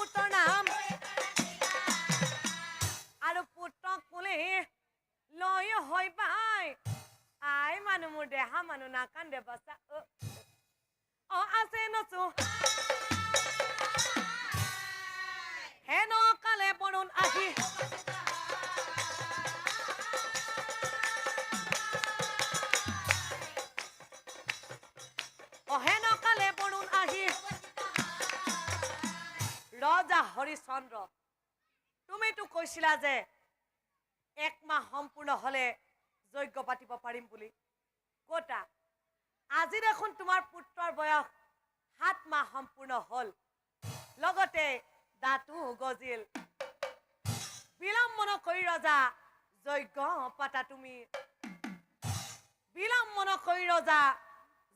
পুত্ৰৰ নাম আৰু পুত্ৰক বোলে লৈ হৈ পাই আই মানুহ মোৰ দেহা মানুহ নাকান্দে বাছা আছে নচো হেন কালে বৰুণ আহি হেন কালে বৰুণ আহি ৰজা হৰিচন্দ্ৰ তুমিতো কৈছিলা যে এক মাহ সম্পূৰ্ণ হলে যজ্ঞ পাতিব পাৰিম বুলি কোটা আজি দেখোন তোমাৰ পুত্ৰৰ বয়স 7 মাহ সম্পূৰ্ণ হল লগতে দাঁতো গজিল বিলম্বন কৰি ৰজা যজ্ঞ পাতা তুমি বিলম্বন কৰি ৰজা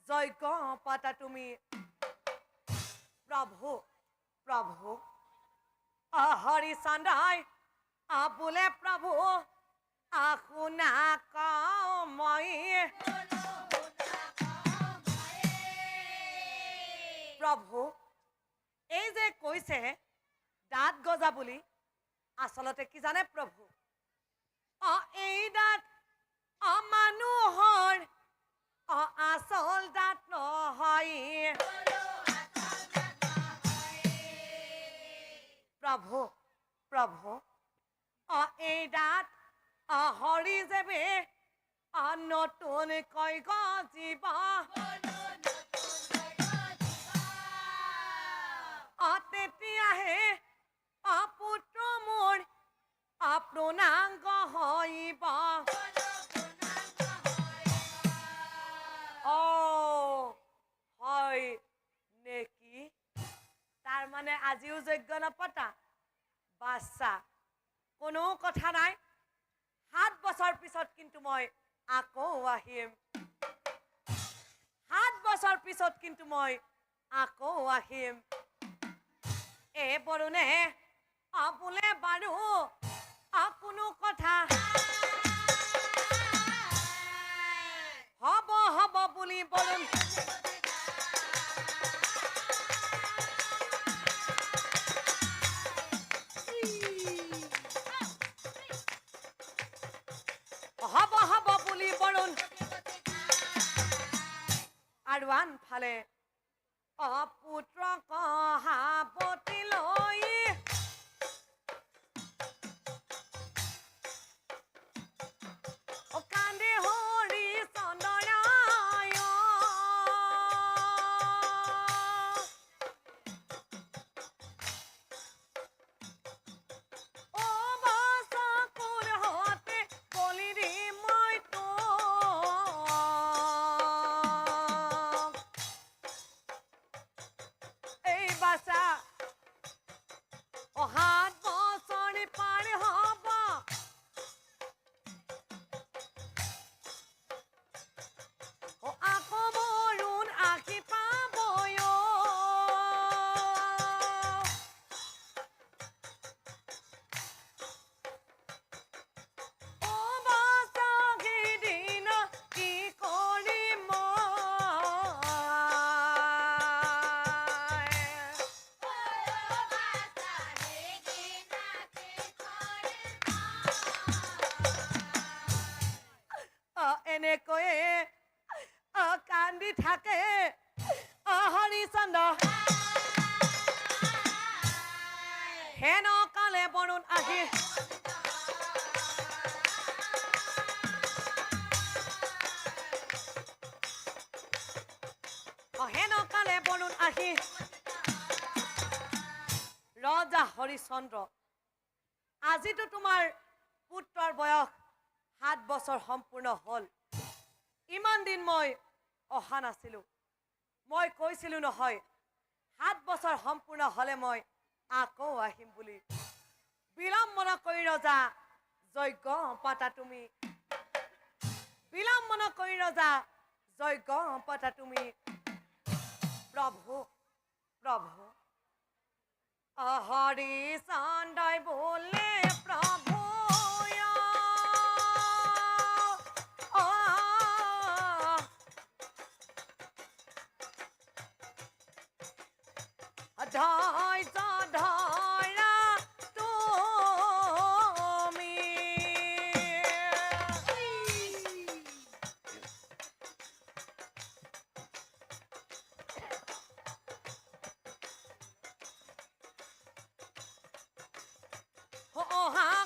যজ্ঞ পাতা তুমি প্ৰভু প্ৰভু হৰিচন্দ্ৰই বোলে প্ৰভু শুনা কওঁ মই প্ৰভু এই যে কৈছে দাঁত গজা বুলি আচলতে কি জানে প্ৰভু এই দাঁত মানুহৰ আচল দাঁত নহয় প্ৰভু প্ৰভু এই দাঁত হৰি যেবে নতুনকৈ গজিব তেতিয়াহে পুত্ৰ মোৰ পূৰ্ণাংগ হইব হয় নেকি তাৰ মানে আজিও যজ্ঞ নপতা বাচ্চা কোনো কথা নাই 7 বছৰ পিছত কিন্তু মই আকৌ আহিম 7 বছৰ পিছত কিন্তু মই আকৌ আহিম বৰুণে বোলে বাৰু কোনো কথা হব হব বুলি বৰুণ হব হব বুলি বৰুণ আৰু আনফালে পুত্ৰক হাপতি লৈ কান্দে হৰিচন্দ্ৰ এনেকৈয়ে কান্দি থাকে হৰিচন্দ্ৰ হেন কালে বৰুণ আহি হেন কালে বৰুণ আহি ৰজা হৰিচন্দ্ৰ আজিতো তোমাৰ পুত্ৰৰ বয়স 7 বছৰ সম্পূৰ্ণ হল ইমান দিন মই অহা নাছিলো মই কৈছিলো নহয় 7 বছৰ সম্পূৰ্ণ হলে মই আকৌ আহিম বুলি বিলম্বন কৰি ৰজা যজ্ঞ পাতা তুমি বিলম্বন কৰি ৰজা যজ্ঞ পাতা তুমি প্ৰভু প্ৰভু হৰিচন্দ্ৰই বোলে প্ৰভু ধৈৰ্য ধৰ মহা